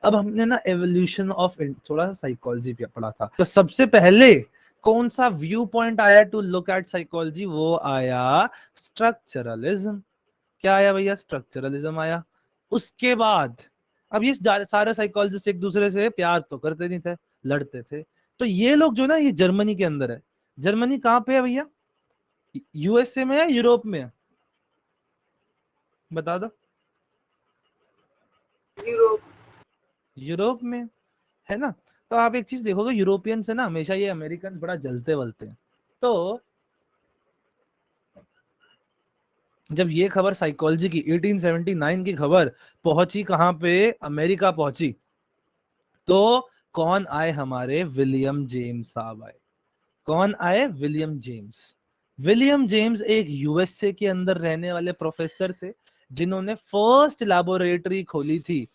अब हमने ना एवोल्यूशन ऑफ थोड़ा सा साइकोलॉजी पे पढ़ा था, तो सबसे पहले कौन सा व्यू पॉइंट आया टू लुक एट साइकोलॉजी? वो आया स्ट्रक्चरलिज्म। क्या आया भैया? स्ट्रक्चरलिज्म आया। उसके बाद अब ये सारे साइकोलॉजिस्ट एक दूसरे से प्यार तो करते नहीं थे, लड़ते थे। तो ये लोग जो ना, ये जर्मनी के अंदर है। जर्मनी कहाँ पे है भैया? यूएसए में है, यूरोप में है? बता दो। यूरोप। यूरोप में है ना। तो आप एक चीज देखोगे, यूरोपियन से ना हमेशा ये अमेरिकन बड़ा जलते वलते हैं। तो जब ये खबर साइकोलॉजी की 1879 की खबर पहुंची कहां पे? अमेरिका पहुंची। तो कौन आए? हमारे विलियम जेम्स साहब आए। कौन आए? William James. विलियम जेम्स एक यूएसए के अंदर रहने वाले प्रोफेसर थे, जिन्होंने फर्स्ट लैबोरेटरी खोली थी।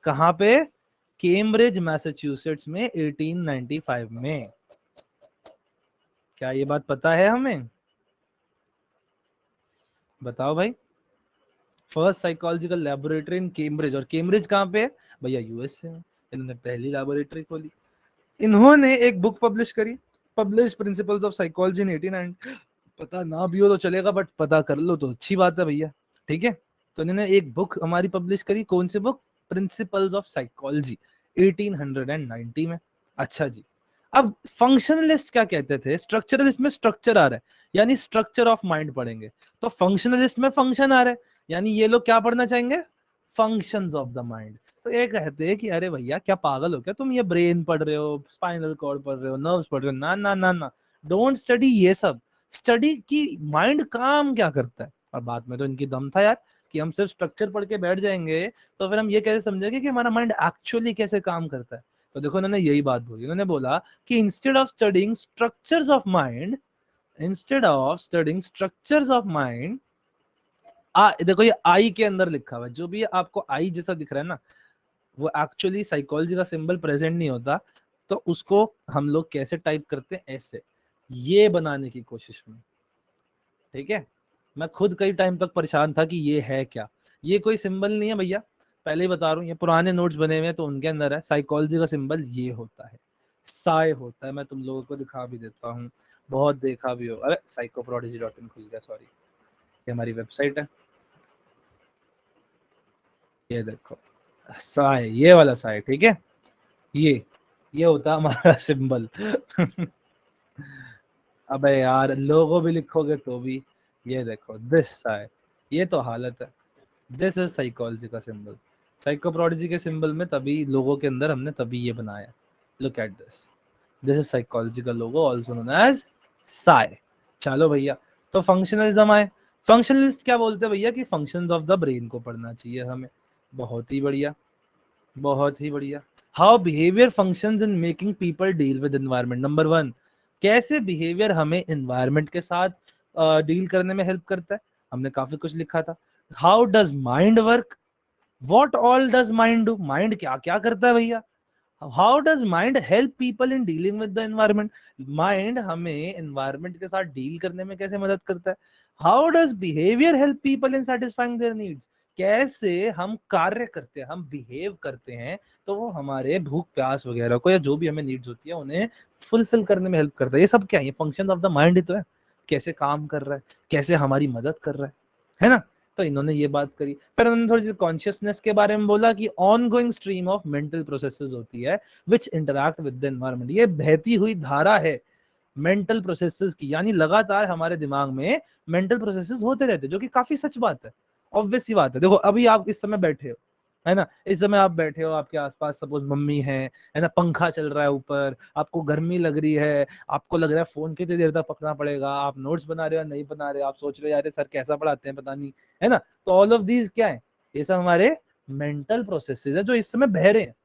कहां पे? कैम्ब्रिज मैसाचुसेट्स में 1895 में। क्या ये बात पता है हमें? बताओ भाई। First psychological laboratory in Cambridge. और कैम्ब्रिज कहाँ पे है भैया? यूएसए में। इन्होंने पहली लैबोरेटरी खोली। इन्होंने एक बुक पब्लिश करी, publish principles of psychology in 89। पता ना भी हो तो चलेगा, बट पता कर लो तो अच्छी बात है भैया। ठीक है। तो इन्होंने एक बुक हमारी पब्लिश करी। कौन सी बुक? प्रिंसिपल्स ऑफ साइकोलॉजी, 1890 में। अच्छा जी। अब फंक्शनलिस्ट क्या कहते थे? स्ट्रक्चरलिस्ट में स्ट्रक्चर आ रहा है, यानी स्ट्रक्चर ऑफ माइंड पढ़ेंगे। तो फंक्शनलिस्ट में फंक्शन आ रहा है, यानी ये लोग क्या पढ़ना चाहेंगे? Functions of the mind. तो ये कहते हैं कि अरे भैया क्या पागल हो क्या तुम? ये ब्रेन पढ़ रहे हो, स्पाइनल कॉर्ड पढ़ रहे हो, नर्व्स पढ़ रहे हो। ना ना ना ना, डोंट स्टडी ये सब। स्टडी की माइंड काम क्या करता है। और बात में तो इनकी दम था यार, कि हम सिर्फ स्ट्रक्चर पढ़ के बैठ जाएंगे तो फिर हम ये कैसे समझेंगे कि हमारा माइंड एक्चुअली कैसे काम करता है। तो देखो उन्होंने यही बात बोली। उन्होंने बोला कि instead of studying structures of mind, instead of studying structures of mind, देखो ये आई के अंदर लिखा हुआ है, जो भी आपको आई जैसा दिख रहा है ना, वो एक्चुअली साइकोलॉजी का सिंबल प्रेजेंट नहीं होता। तो उसको हम लोग कैसे टाइप करते हैं? ऐसे, ये बनाने की कोशिश में। ठीक है। मैं खुद कई टाइम तक परेशान था कि ये है क्या। ये कोई सिंबल नहीं है भैया, पहले ही बता रहा हूँ। ये पुराने नोट्स बने हुए हैं तो उनके अंदर है। साइकोलॉजी का सिंबल ये होता है, साय होता है। मैं तुम लोगों को दिखा भी देता हूँ, बहुत देखा भी हो। अरे psychoprodigy.in खुल गया, सॉरी। ये हमारी वेबसाइट है, ये देखो साय, ये वाला साय। ठीक है। ये होता है हमारा सिंबल। अबे यार लोगो भी लिखोगे तो भी, ये देखो दिस साय, ये तो हालत है। दिस इज साइकोलॉजी का सिंबल। साइकोप्रोडोजी के सिंबल में तभी लोगों के अंदर हमने तभी ये बनाया। Look at this, this is psychology का लोगो, आल्सो नोन एज साय। चलो भैया, तो फंक्शनलिज्म आए। फंक्शनलिस्ट क्या बोलते हैं भैया? कि फंक्शंस ऑफ द ब्रेन को पढ़ना चाहिए हमें। बहुत ही बढ़िया, बहुत ही बढ़िया। How behaviour functions in making people deal with environment. Number 1, कैसे बिहेवियर हमें एनवायरनमेंट के साथ डील करने में हेल्प करता है। हमने काफी कुछ लिखा था। How does mind work, what all does mind do, mind क्या क्या करता है भैया। How does mind help people in dealing with the environment, mind हमें एनवायरनमेंट के साथ डील करने में कैसे मदद करता है। How does behaviour help people in satisfying there needs, कैसे हम कार्य करते हैं, हम बिहेव करते हैं तो वो हमारे भूख प्यास वगैरह को, या जो भी हमें नीड्स होती है उन्हें फुलफिल करने में हेल्प करता है। ये सब क्या है? ये फंक्शन ऑफ द माइंड ही तो है। कैसे काम कर रहा है, कैसे हमारी मदद कर रहा है ना। तो इन्होंने ये बात करी। फिर उन्होंने थोड़ी सी कॉन्शियसनेस के बारे में बोला कि on going stream of mental processes होती है विच इंटरैक्ट विद द एनवायरनमेंट। ये बहती हुई धारा है मेंटल प्रोसेसेस की, यानी लगातार हमारे दिमाग में मेंटल प्रोसेसेस होते रहते हैं, जो कि काफी सच बात है, ऑब्वियस सी बात है। देखो अभी आप इस समय बैठे हो, है ना, इस समय आप बैठे हो, आपके आसपास सपोज मम्मी है ना, पंखा चल रहा है ऊपर, आपको गर्मी लग रही है, आपको लग रहा है फोन कितनी देर तक पकड़ना पड़ेगा, आप नोट्स बना रहे हो नहीं बना रहे हो, आप सोच रहे हो यार सर कैसा पढ़ाते हैं पता नहीं, है ना। तो ऑल ऑफ दीज क्या है? ये सब हमारे मेंटल प्रोसेसेस है जो इस समय बह रहे हैं,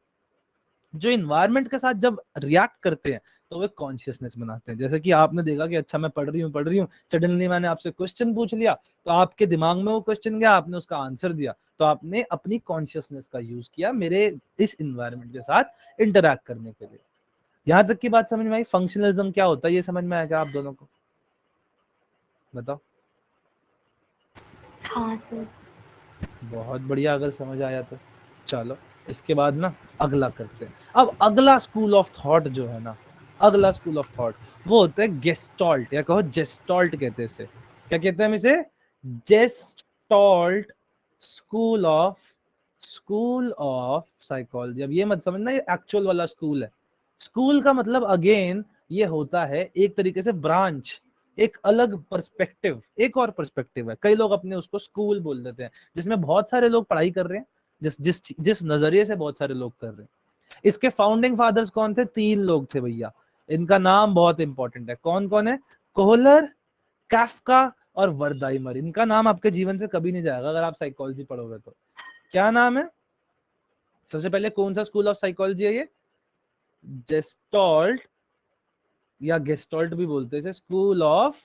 जो इन्वायरमेंट के साथ जब रिएक्ट करते हैं तो वे कॉन्शियसनेस बनाते हैं। जैसे कि आपने देखा कि अच्छा मैं पढ़ रही हूँ, सडनली मैंने आपसे क्वेश्चन पूछ लिया, तो आपके दिमाग में वो क्वेश्चन गया, आपने उसका आंसर दिया, तो आपने अपनी कॉन्शियसनेस का यूज किया मेरे इस इन्वायरमेंट के साथ इंटरैक्ट करने के लिए। यहां तक की बात समझ में आई? फंक्शनलिज्म क्या होता है ये समझ में आया क्या आप दोनों को? बताओ। हाँ सर। बहुत बढ़िया, अगर समझ आया तो। चलो इसके बाद ना अगला करते हैं। अब अगला स्कूल ऑफ थॉट जो है ना, अगला स्कूल ऑफ थॉट वो होता है गेस्टॉल्ट, या कहो जेस्टॉल्ट कहते हैं इसे। क्या कहते हैं हम इसे? Gestalt school of psychology. अब ये मत समझना ये एक्चुअल वाला स्कूल है। स्कूल का मतलब अगेन ये होता है एक तरीके से ब्रांच, एक अलग पर्सपेक्टिव, एक और पर्सपेक्टिव है। कई लोग अपने उसको स्कूल बोल देते हैं, जिसमें बहुत सारे लोग पढ़ाई कर रहे हैं, जिस जिस जिस नजरिए से बहुत सारे लोग कर रहे हैं। इसके फाउंडिंग फादर्स कौन थे? 3 लोग थे भैया। इनका नाम बहुत इंपॉर्टेंट है। कौन कौन है? कोहलर, काफ्का और वर्दाइमर। इनका नाम आपके जीवन से कभी नहीं जाएगा अगर आप साइकोलॉजी पढ़ोगे तो। क्या नाम है? सबसे पहले कौन सा स्कूल ऑफ साइकोलॉजी है ये? जेस्टॉल्ट या गेस्टॉल्ट भी बोलते हैं, स्कूल ऑफ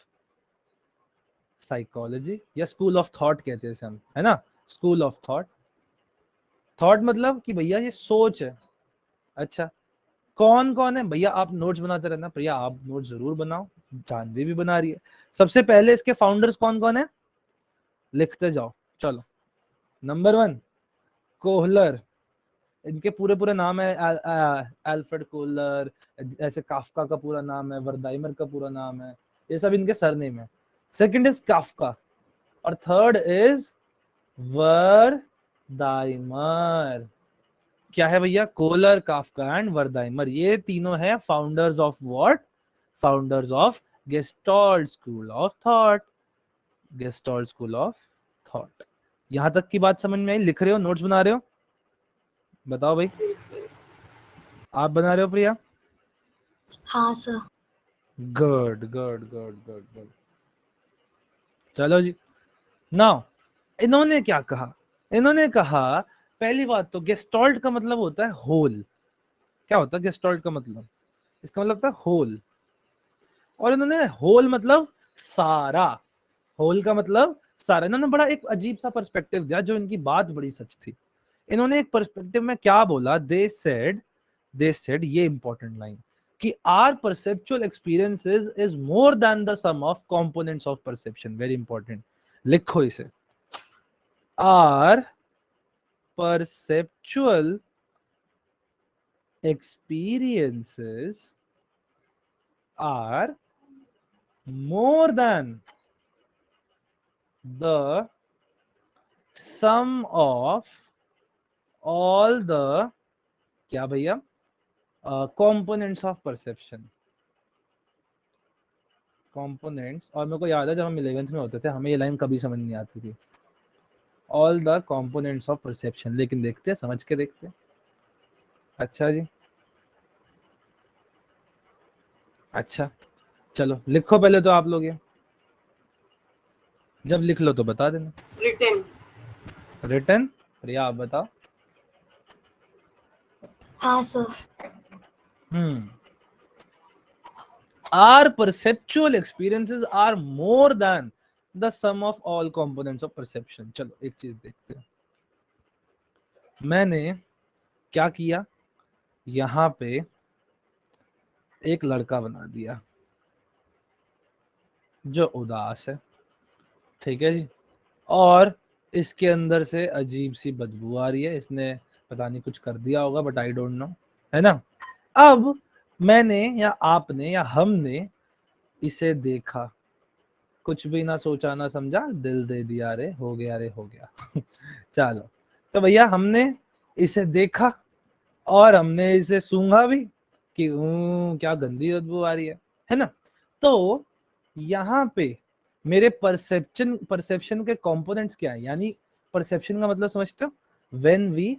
साइकोलॉजी या स्कूल ऑफ थॉट कहते हैं इसे हम, है ना? School of thought. थॉट मतलब कि भैया ये सोच है। अच्छा, कौन कौन है भैया? आप नोट्स बनाते रहना भैया, आप नोट्स जरूर बनाओ, जानवी भी बना रही है। सबसे पहले इसके फाउंडर्स कौन कौन है, लिखते जाओ। चलो, नंबर 1 कोहलर। इनके पूरे पूरे नाम है अल्फ्रेड कोहलर, ऐसे काफ्का का पूरा नाम है, वर्दाइमर का पूरा नाम है, ये सब इनके सरनेम है। सेकंड इज काफ्का और थर्ड इज वर्दाइमर। क्या है भैया? कोहलर, काफ्का एंड वर्दाइमर, ये तीनों है founders of what? Founders of gestalt school of thought. Gestalt school of thought. यहां तक की बात समझ में आई? लिख रहे हो, नोट्स बना रहे हो? बताओ भाई। आप बना रहे हो प्रिया? हाँ sir. Good good good good good. चलो जी। नाउ इन्होंने क्या कहा? इन्होंने कहा पहली बात तो गेस्टॉल्ट का मतलब होता है होल। क्या होता है गेस्टॉल्ट का मतलब? इसका मतलब होता है होल। और इन्होंने होल मतलब सारा, होल का मतलब सारा। इन्होंने बड़ा एक अजीब सा पर्सपेक्टिव दिया जो इनकी बात बड़ी सच थी। इन्होंने एक पर्सपेक्टिव में क्या बोला? दे सेड ये इंपॉर्टेंट लाइन कि our perceptual experiences is more than the sum of components of perception. Very important, लिखो इसे। Our perceptual experiences are more than the sum of all the क्या भैया? components of perception। components, और मेरे को याद है जब हम 11th में होते थे हमें ये लाइन कभी समझ नहीं आती थी, all the components of perception। लेकिन देखते हैं, समझ के देखते हैं। अच्छा जी, अच्छा, चलो लिखो पहले तो आप लोग ये, जब लिख लो तो बता देना। रिटर्न। रिटर्न, प्रिया आप बताओ। हाँ sir. Our perceptual experiences are more than the sum of all components of perception। चलो एक चीज देखते हैं। मैंने क्या किया, यहां पे एक लड़का बना दिया जो उदास है, ठीक है जी, और इसके अंदर से अजीब सी बदबू आ रही है। इसने पता नहीं कुछ कर दिया होगा, बट आई डोंट नो, है ना? अब मैंने या आपने या हमने इसे देखा, कुछ भी ना सोचा ना समझा, दिल दे दिया रे, हो गया रे, हो गया। चलो, तो भैया हमने इसे देखा और हमने इसे सूंघा भी कि क्या गंदी बदबू आ रही है ना? तो यहाँ पे मेरे परसेप्शन के कंपोनेंट्स क्या है? यानी परसेप्शन का मतलब समझते हो? When we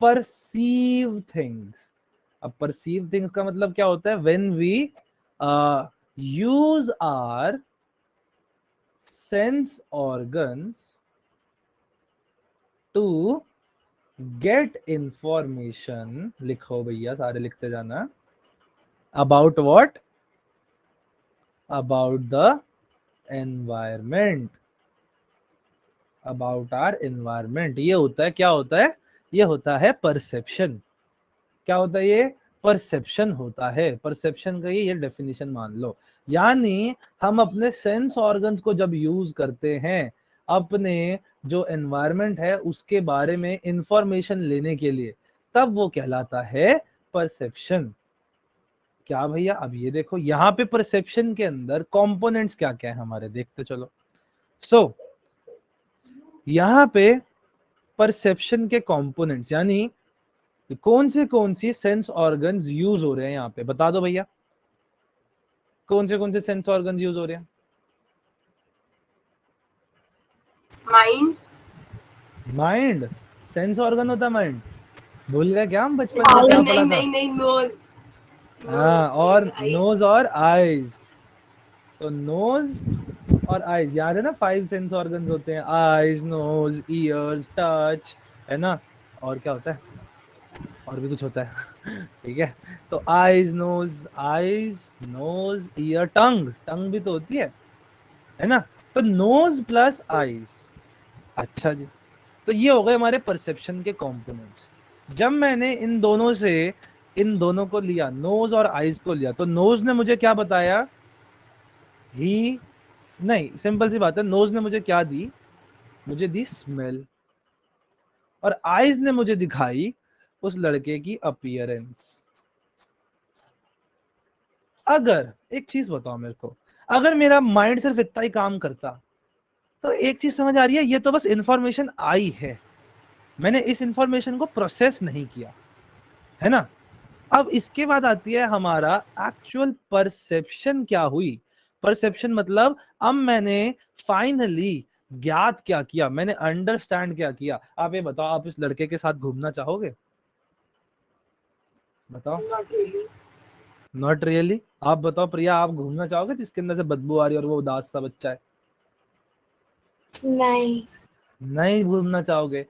perceive things. अब परसीव थिंग्स का मतलब क्या होता है? When we use our sense organs to get information। लिखो भैया, सारे लिखते जाना। about what? about the environment। about our environment, ये होता है, क्या होता है? ये होता है परसेप्शन। क्या होता है ये? परसेप्शन होता है। परसेप्शन का ये डेफिनेशन मान लो। यानी हम अपने सेंस ऑर्गन्स को जब यूज करते हैं अपने जो एनवायरनमेंट है उसके बारे में इंफॉर्मेशन लेने के लिए, तब वो कहलाता है परसेप्शन। क्या भैया, अब ये देखो यहाँ पे परसेप्शन के अंदर कंपोनेंट्स क्या क्या है हमारे, देखते चलो। सो यहाँ पे परसेप्शन के कंपोनेंट्स यानी कौन सी सेंस ऑर्गन्स यूज हो रहे हैं यहाँ पे, बता दो भैया। कौन से सेंस ऑर्गन्स यूज हो रहे हैं? माइंड। माइंड सेंस ऑर्गन होता है माइंड? भूल गए क्या हम बचपन में क्या पढ़ा था? नहीं नोज। हाँ, और नोज और आईज। तो नोज और आईज याद है ना, 5 सेंस ऑर्गन्स होते हैं, आईज, नोज, ईयर्स, टच, है ना? और क्या होता है? और भी कुछ होता है ठीक है। तो आईज नोज ईयर टंग, टंग भी तो होती है ना? तो नोज प्लस आईज। अच्छा जी, तो ये हो गए हमारे परसेप्शन के कंपोनेंट्स। जब मैंने इन दोनों को लिया, नोज और आईज को लिया, तो नोज ने मुझे क्या बताया? ही नहीं, सिंपल सी बात है, नोज ने मुझे क्या दी? मुझे दी स्मेल। और आईज ने मुझे दिखाई उस लड़के की अपीयरेंस। अगर एक चीज बताओ मेरे को, अगर मेरा माइंड सिर्फ इतना ही काम करता, तो एक चीज समझ आ रही है, ये तो बस इंफॉर्मेशन आई है, मैंने इस इंफॉर्मेशन को प्रोसेस नहीं किया, है ना? अब इसके बाद आती है हमारा एक्चुअल परसेप्शन क्या हुई। परसेप्शन मतलब अब मैंने फाइनली ज्ञात क्या किया, मैंने अंडरस्टैंड क्या किया। आप ये बताओ, आप इस लड़के के साथ घूमना चाहोगे? बताओ। Not really. आप बताओ प्रिया, आप घूमना चाहोगे जिसके अंदर से बदबू आ रही है और वो उदास सा बच्चा है? नहीं। नहीं घूमना चाहोगे।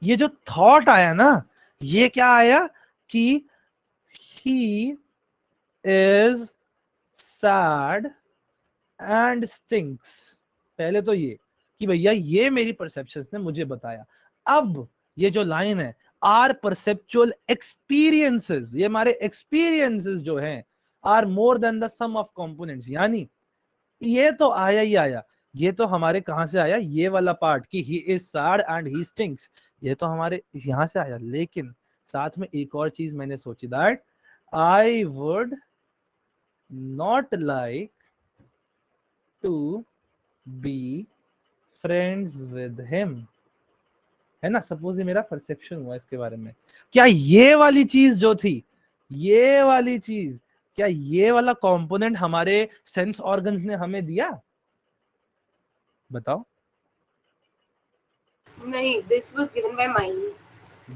ये जो थॉट आया ना, ये क्या आया कि he is sad and stinks. पहले तो ये कि भैया ये मेरी परसेप्शन ने मुझे बताया। अब ये जो लाइन है, आर परसेप्चुअल एक्सपीरियंसेस, ये हमारे एक्सपीरियंसेस जो हैं are more than the sum of components, यानी ये तो आया ही आया। ये तो हमारे कहां से आया, ये वाला पार्ट कि he is sad and he stinks, ये तो हमारे यहां से आया। लेकिन साथ में एक और चीज मैंने सोची, that I would not like to be friends with him, है ना? सपोज ये मेरा परसेप्शन हुआ इसके बारे में। क्या ये वाली चीज जो थी, ये वाली चीज, क्या ये वाला कंपोनेंट हमारे सेंस ऑर्गन्स ने हमें दिया? बताओ। नहीं, this was given by mind.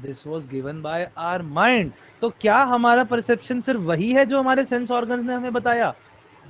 This was given by our mind. तो क्या हमारा परसेप्शन सिर्फ वही है जो हमारे सेंस ऑर्गन्स ने हमें बताया?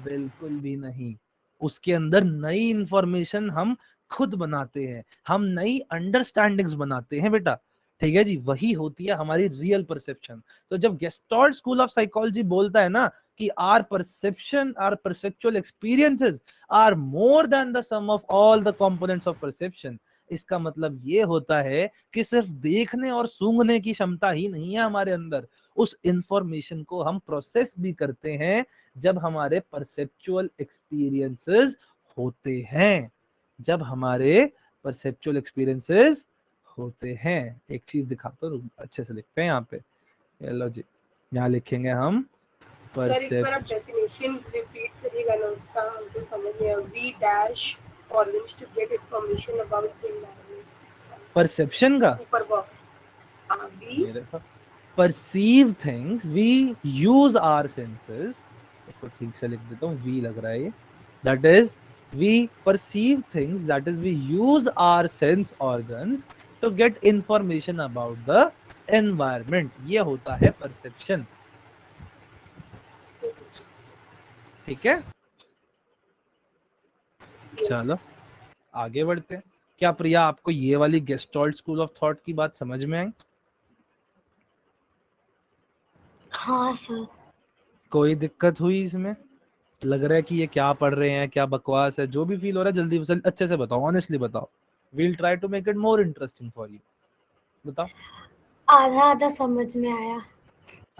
बिल्कुल भी नहीं। उसके अंदर नई इंफॉर्मेशन हम खुद बनाते हैं, हम नई अंडरस्टैंडिंग्स बनाते हैं बेटा। ठीक है जी, वही होती है हमारी रियल परसेप्शन। तो जब गेस्टॉल्ट स्कूल ऑफ साइकोलॉजी बोलता है ना कि our perception, our perceptual experiences are more than the sum of all the components of perception, इसका मतलब ये होता है कि सिर्फ देखने और सूंघने की क्षमता ही नहीं है हमारे अंदर, उस इंफॉर्मेशन को हम प्रोसेस भी करते हैं जब हमारे परसेप्चुअल एक्सपीरियंसेस होते हैं। जब हमारे परसेप्चुअल एक्सपीरियंसेस होते हैं। एक चीज दिखाता हूँ, अच्छे से लिखते हैं यहाँ पे। ये लो जी, यहाँ लिखेंगे हम सर एक बार आप डेफिनेशन रिपीट करिएगा ना, उसका हमको समझ नहीं आया। We dash organs to get information about the environment. Perception का ऊपर बॉक्स। हाँ, वी ये देखो, perceive things, we use our senses. इसको ठीक से लिख देता हूँ, वी लग रहा है ये। That is we perceive things, that is we use our sense organs to get information about the environment. ये होता है परसेप्शन। ठीक है, चलो आगे बढ़ते हैं। क्या प्रिया, आपको ये वाली गेस्टॉल्ट स्कूल ऑफ थॉट की बात समझ में आई? हाँ सर। कोई दिक्कत हुई इसमें? लग रहा है कि ये क्या पढ़ रहे हैं, क्या बकवास है? जो भी फील हो रहा है जल्दी से अच्छे से बताओ, ऑनेस्टली बताओ। We'll try to make it more interesting for you. बताओ। आधा आधा समझ में आया।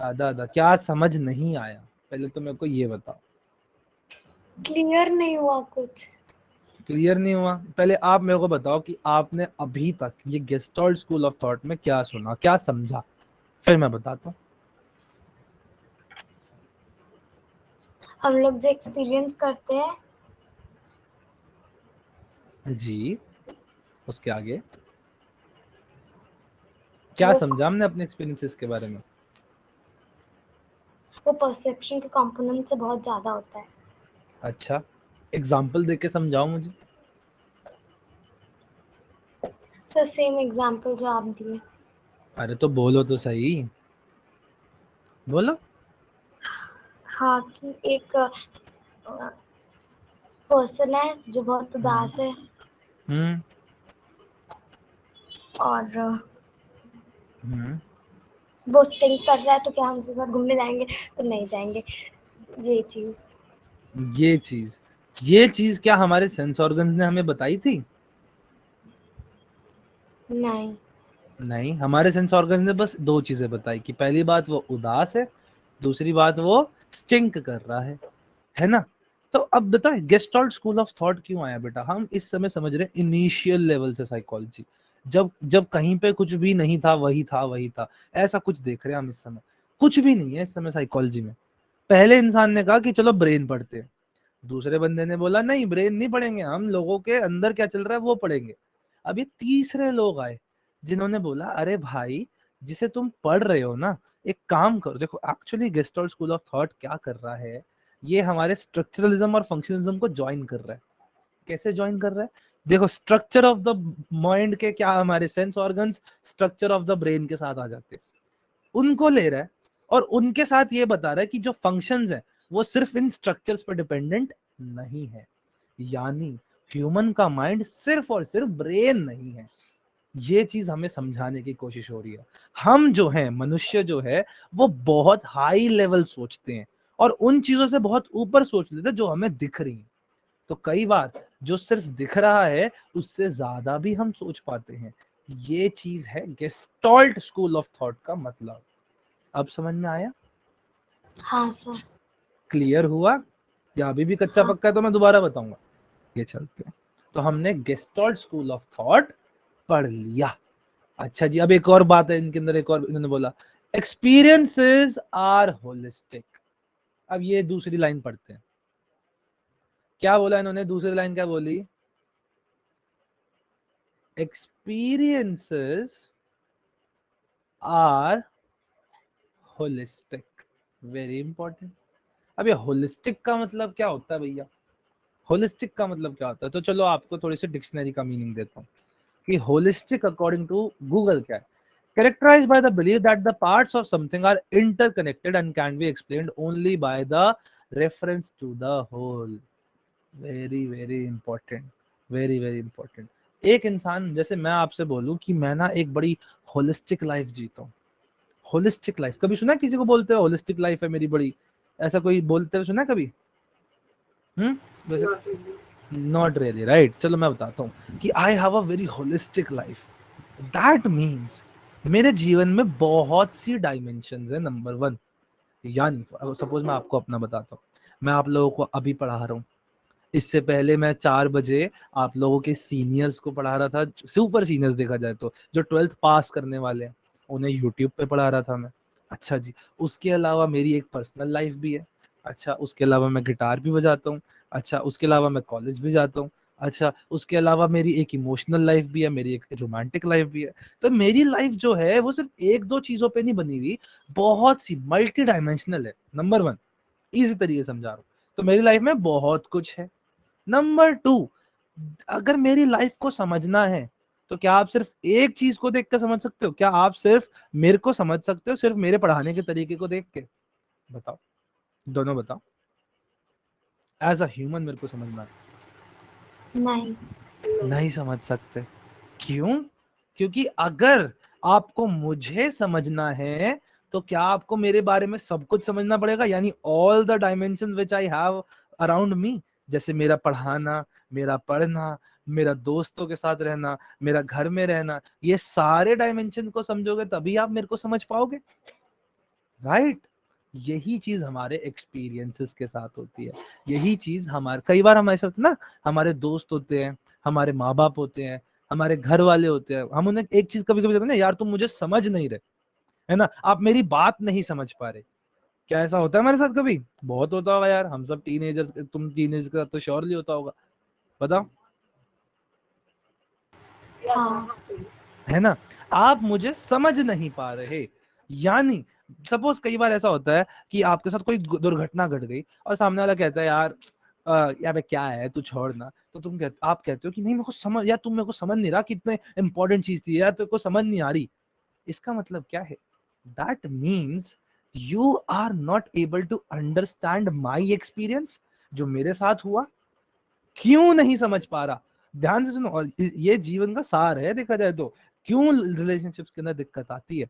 आधा आधा क्या समझ नहीं आया? पहले तो मेरे को ये बताओ। क्लियर नहीं हुआ कुछ। क्लियर नहीं हुआ? पहले आप मेरे को बताओ कि आपने अभी तक ये गेस्टॉल्ट स्कूल ऑफ थॉट में क्या सुना, क्या समझा? फिर मैं बताता हूँ। हम लोग जो एक्सपीरियंस करते हैं जी, उसके आगे क्या वो समझा हमने अपने एक्सपीरियंसेस के बारे में? वो परसेप्शन के कंपोनेंट से बहुत ज्यादा होता है। अच्छा, एग्जाम्पल देके समझाओ मुझे। सर सेम एग्जांपल जो आप दिए। अरे तो बोलो तो सही, बोलो। हाँ कि एक पर्सन है जो बहुत उदास है हम्म और हम्म वो स्टिंग कर रहा है, तो क्या हम उसके साथ घूमने जाएंगे? तो नहीं जाएंगे। ये चीज। ये चीज क्या हमारे सेंस ऑर्गन्स ने हमें बताई थी? नहीं। नहीं, हमारे सेंस ऑर्गन्स ने बस दो चीजें बताई कि पहली बात वो उदास है, दूसरी बात वो स्टिंक कर रहा है ना? तो अब बताए गेस्टाल्ट स्कूल ऑफ थॉट क्यों आया बेटा? हम इस समय समझ रहे हैं इनिशियल लेवल से साइकोलॉजी, जब जब कहीं पे कुछ भी नहीं था, वही था, ऐसा कुछ देख रहे हैं हम इस समय। कुछ भी नहीं है इस समय साइकोलॉजी में। पहले इंसान ने कहा कि चलो ब्रेन पढ़ते हैं, दूसरे बंदे ने बोला नहीं ब्रेन नहीं पढ़ेंगे, हम लोगों के अंदर क्या चल रहा है वो पढ़ेंगे। अब ये तीसरे लोग आए जिन्होंने बोला अरे भाई, जिसे तुम पढ़ रहे हो ना, एक काम करो। देखो actually gestalt school of thought क्या कर रहा है, ये हमारे स्ट्रक्चरलिज्म और फंक्शनलिज्म को ज्वाइन कर रहा है। कैसे ज्वाइन कर रहा है? देखो, स्ट्रक्चर ऑफ द माइंड के क्या हमारे sense organs structure of the brain के साथ आ जाते हैं, उनको ले रहा है और उनके साथ ये बता रहा है कि जो फंक्शंस है वो सिर्फ इन स्ट्रक्चर्स पर डिपेंडेंट नहीं है। यानी ह्यूमन का माइंड सिर्फ और सिर्फ ब्रेन नहीं है। ये चीज हमें समझाने की कोशिश हो रही है। हम जो हैं, मनुष्य जो है, वो बहुत हाई लेवल सोचते हैं और उन चीजों से बहुत ऊपर सोच लेते हैं जो हमें दिख रही हैं। तो कई बार जो सिर्फ दिख रहा है उससे ज्यादा भी हम सोच पाते हैं। ये चीज है गेस्टाल्ट स्कूल ऑफ थॉट का मतलब। अब समझ में आया? हाँ सर। क्लियर हुआ या अभी भी कच्चा हाँ। पक्का है तो मैं दोबारा बताऊंगा? ये चलते हैं। तो हमने गेस्टाल्ट स्कूल ऑफ थॉट पढ़ लिया। अच्छा जी, अब एक और बात है इनके अंदर, एक और इन्होंने बोला एक्सपीरियंसेस आर होलिस्टिक। अब ये दूसरी लाइन पढ़ते हैं। क्या बोला इन्होंने? दूसरी लाइन क्या बोली? Experiences are holistic. Very important. अब ये होलिस्टिक का मतलब क्या होता है भैया? होलिस्टिक का मतलब क्या होता है? तो चलो आपको थोड़ी सी डिक्शनरी का मीनिंग देता हूँ कि होलिस्टिक अकॉर्डिंग टू गूगल क्या है? Characterized by the belief that the parts of something are interconnected and can be explained only by the reference to the whole. Very very important, very very important. एक इंसान, जैसे मैं आपसे बोलूं कि मैं ना एक बड़ी होलिस्टिक लाइफ जीता हूँ। होलिस्टिक लाइफ कभी सुना है किसी को बोलते हो होलिस्टिक लाइफ है मेरी बड़ी? ऐसा कोई बोलते हुए सुना है कभी? वैसे Not really. Not really, right? चलो मैं बताता हूँ कि I have a very holistic life. That means मेरे जीवन में बहुत सी डायमेंशन है। नंबर वन, यानी सपोज मैं आपको अपना बताता हूँ, मैं आप लोगों को अभी पढ़ा रहा हूँ, इससे पहले मैं 4 बजे आप लोगों के सीनियर्स को पढ़ा रहा था, सुपर सीनियर्स देखा जाए तो, जो 12th पास करने वाले हैं, उन्हें यूट्यूब पे पढ़ा रहा था मैं। अच्छा जी, उसके अलावा मेरी एक पर्सनल लाइफ भी है। अच्छा, उसके अलावा मैं गिटार भी बजाता हूँ। अच्छा, उसके अलावा मैं कॉलेज भी जाता हूँ। अच्छा, उसके अलावा मेरी एक इमोशनल लाइफ भी है, मेरी एक रोमांटिक लाइफ भी है। तो मेरी लाइफ जो है वो सिर्फ एक दो चीजों पे नहीं बनी हुई, बहुत सी मल्टी डायमेंशनल है। नंबर वन, इजी तरीके से समझा रहा हूँ। तो मेरी लाइफ में बहुत कुछ है। नंबर टू, अगर मेरी लाइफ को समझना है तो क्या आप सिर्फ एक चीज को देख कर समझ सकते हो? क्या आप सिर्फ मेरे को समझ सकते हो सिर्फ मेरे पढ़ाने के तरीके को देख के? बताओ, दोनों बताओ। एज अ ह्यूमन मेरे को समझना है? नहीं। No. नहीं समझ सकते। क्यों? क्योंकि अगर आपको मुझे समझना है तो क्या आपको मेरे बारे में सब कुछ समझना पड़ेगा, यानी all the dimension which I have around me. जैसे मेरा पढ़ाना, मेरा पढ़ना, मेरा दोस्तों के साथ रहना, मेरा घर में रहना, ये सारे डायमेंशन को समझोगे तभी आप मेरे को समझ पाओगे, राइट? यही चीज हमारे एक्सपीरियंसेस के साथ होती है। यही चीज हमारे, कई बार हम ऐसे होते हैं ना, हमारे दोस्त होते हैं, हमारे माँ बाप होते हैं, हमारे घर वाले होते हैं, हम उन्हें एक चीज कभी कभी कहते हैं ना, यार तुम मुझे समझ नहीं रहे। है ना, आप मेरी बात नहीं समझ पा रहे। क्या ऐसा होता है हमारे साथ कभी? बहुत होता होगा यार, हम सब टीनेजर्स, तुम टीनेजर का तो श्योरली होता होगा, बताओ। हाँ। है ना, आप मुझे समझ नहीं पा रहे। यानी सपोज कई बार ऐसा होता है कि आपके साथ कोई दुर्घटना घट गई और सामने वाला कहता है यार यार बे क्या है तू छोड़ ना, तो आप कहते हो कि नहीं मेरे को समझ, यार तुम मेरे को समझ नहीं रहा, कितने इंपॉर्टेंट चीज थी यार, तेरे को समझ नहीं आ रही। इसका मतलब क्या है? That means you are not able to understand my experience, जो मेरे साथ हुआ। क्यों नहीं समझ पा रहा? ध्यान से सुनो, और ये जीवन का सार है देखा जाए तो। क्यों रिलेशनशिप्स के अंदर दिक्कत आती है?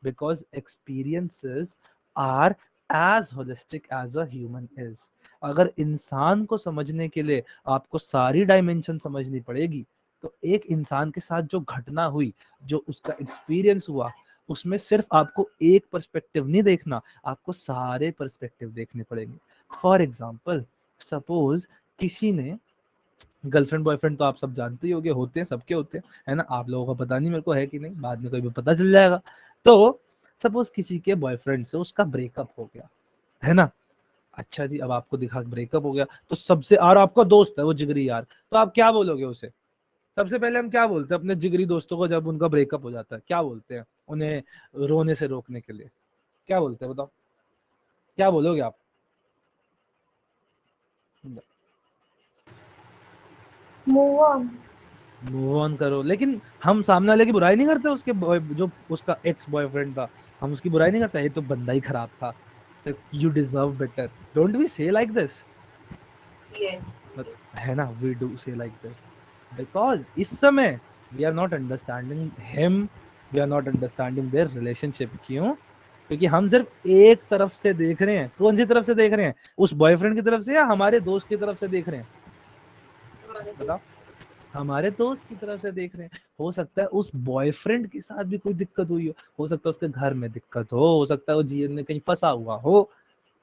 Because experiences are as holistic as a human is. अगर इंसान को समझने के लिए आपको सारी डायमेंशन समझनी पड़ेगी, तो एक इंसान के साथ जो घटना हुई, जो उसका एक्सपीरियंस हुआ, उसमें सिर्फ आपको एक पर्सपेक्टिव नहीं देखना, आपको सारे पर्सपेक्टिव देखने पड़ेंगे। फॉर एग्जाम्पल, सपोज किसी ने गर्लफ्रेंड बॉयफ्रेंड, तो आप सब जानते ही होंगे, होते हैं, सबके होते हैं, है ना। आप लोगों का पता नहीं, मेरे को है कि नहीं, बाद में कोई भी पता चल जाएगा। तो सपोज किसी के बॉयफ्रेंड से उसका ब्रेकअप हो गया, है ना। अच्छा जी, अब आपको दिखा ब्रेकअप हो गया, तो सबसे, और आपका दोस्त है वो जिगरी यार, तो आप क्या बोलोगे उसे? सबसे पहले हम क्या बोलते हैं अपने जिगरी दोस्तों को जब उनका ब्रेकअप हो जाता है? क्या बोलते हैं उन्हें रोने से रोकने के लिए? क्या बोलते हैं बताओ, क्या बोलोगे आप? Move on. मूव ऑन करो, लेकिन हम सामने वाले की बुराई नहीं करते, उसके जो उसका एक्स बॉयफ्रेंड था, हम उसकी बुराई नहीं करते, ये तो बंदा ही खराब था, you deserve better. Don't we say like this? Yes. है ना, we do say like this, because इस समय we are not understanding him, we are not understanding their relationship. क्यों? क्योंकि हम सिर्फ एक तरफ से देख रहे हैं। कौन सी तरफ से देख रहे हैं? उस बॉयफ्रेंड की तरफ से या हमारे दोस्त की तरफ से देख रहे हैं? हमारे बताओ। दोस्त की तरफ से। हमारे दोस्त की तरफ से देख रहे हैं। हो सकता है उस बॉयफ्रेंड के साथ भी कोई दिक्कत हुई हो सकता है उसके घर में दिक्कत हो सकता है वो जीवन में कहीं फंसा हुआ हो,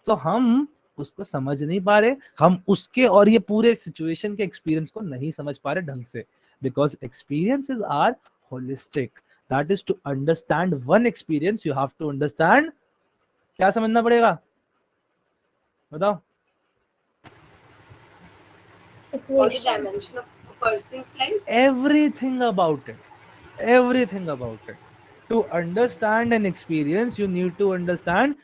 तो हम उसको समझ नहीं पा रहे, हम उसके और ये पूरे सिचुएशन के एक्सपीरियंस को नहीं समझ पा रहे ढंग से। Because experiences are holistic, that is to understand one experience you have to understand, क्या समझना पड़ेगा बताओ? All the situation. dimension of a person's life. Everything about it, everything about it. To understand an experience you need to understand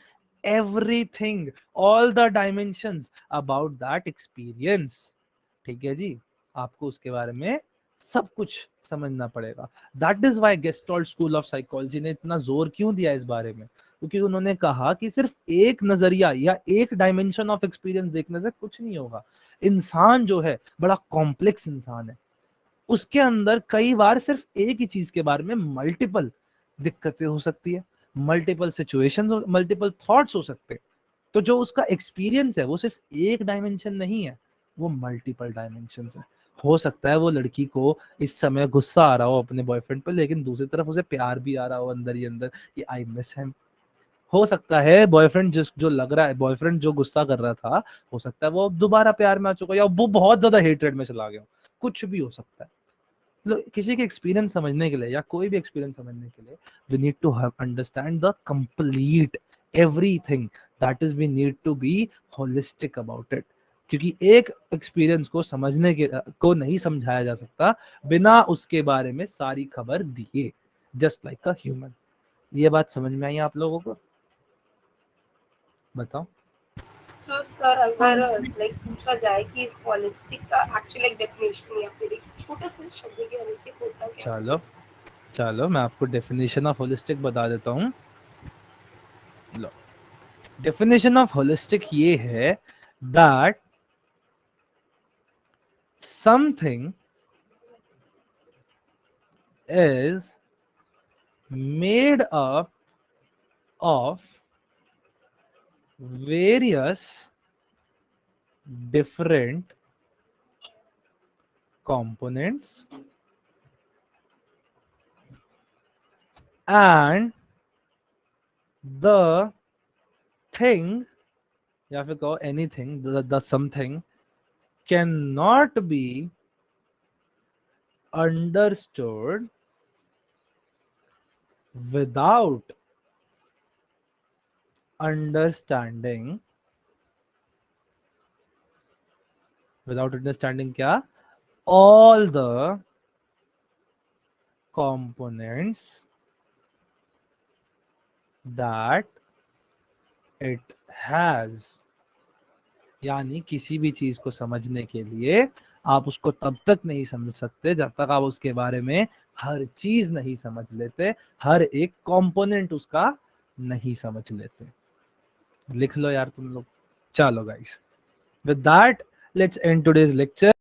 everything, all the dimensions about that experience। ठीक है जी, आपको उसके बारे में सब कुछ समझना पड़ेगा। That is why gestalt school of psychology ने इतना जोर क्यों दिया इस बारे में, क्योंकि उन्होंने कहा कि सिर्फ एक नजरिया या एक डायमेंशन ऑफ एक्सपीरियंस देखने से कुछ नहीं होगा। इंसान जो है बड़ा कॉम्प्लेक्स इंसान है, उसके अंदर कई बार सिर्फ एक ही चीज के बारे में मल्टीपल दिक्कतें हो सकती है, मल्टीपल सिचुएशंस, मल्टीपल थॉट्स हो सकते हैं। तो जो उसका एक्सपीरियंस है वो सिर्फ एक डायमेंशन नहीं है, वो मल्टीपल डायमेंशन है। हो सकता है वो लड़की को इस समय गुस्सा आ रहा हो अपने बॉयफ्रेंड पर, लेकिन दूसरी तरफ उसे प्यार भी आ रहा हो अंदर ही अंदर कि आई मिस हिम। हो सकता है बॉयफ्रेंड जिस जो लग रहा है, बॉयफ्रेंड जो गुस्सा कर रहा था, हो सकता है वो दोबारा प्यार में आ चुका, या वो बहुत ज्यादा हेट्रेड में चला गया, कुछ भी हो सकता है। किसी के एक्सपीरियंस समझने के लिए या कोई भी एक्सपीरियंस समझने के लिए we need to have understand the complete everything, that is we need to be holistic about it. क्योंकि एक एक्सपीरियंस को समझने के को नहीं समझाया जा सकता बिना उसके बारे में सारी खबर दिए, जस्ट लाइक अ ह्यूमन। ये बात समझ में आई आप लोगों को? बताओ। So sir, हाँ अगर सर। लाइक पूछा जाए कि होलिस्टिक का एक्चुअल एक डेफिनेशन या फिर एक छोटा सा शब्द की होलिस्टिक होता क्या चलो, है? चलो मैं आपको डेफिनेशन ऑफ होलिस्टिक बता देता हूँ। लो, डेफिनेशन ऑफ होलिस्टिक ये है that something is made up of various different components and the thing या फिर कहो anything, the something cannot be understood without understanding, without understanding क्या, all the components that it has। यानी किसी भी चीज को समझने के लिए आप उसको तब तक नहीं समझ सकते जब तक आप उसके बारे में हर चीज नहीं समझ लेते, हर एक कंपोनेंट उसका नहीं समझ लेते। लिख लो यार तुम लोग। चलो guys, with that let's end today's lecture.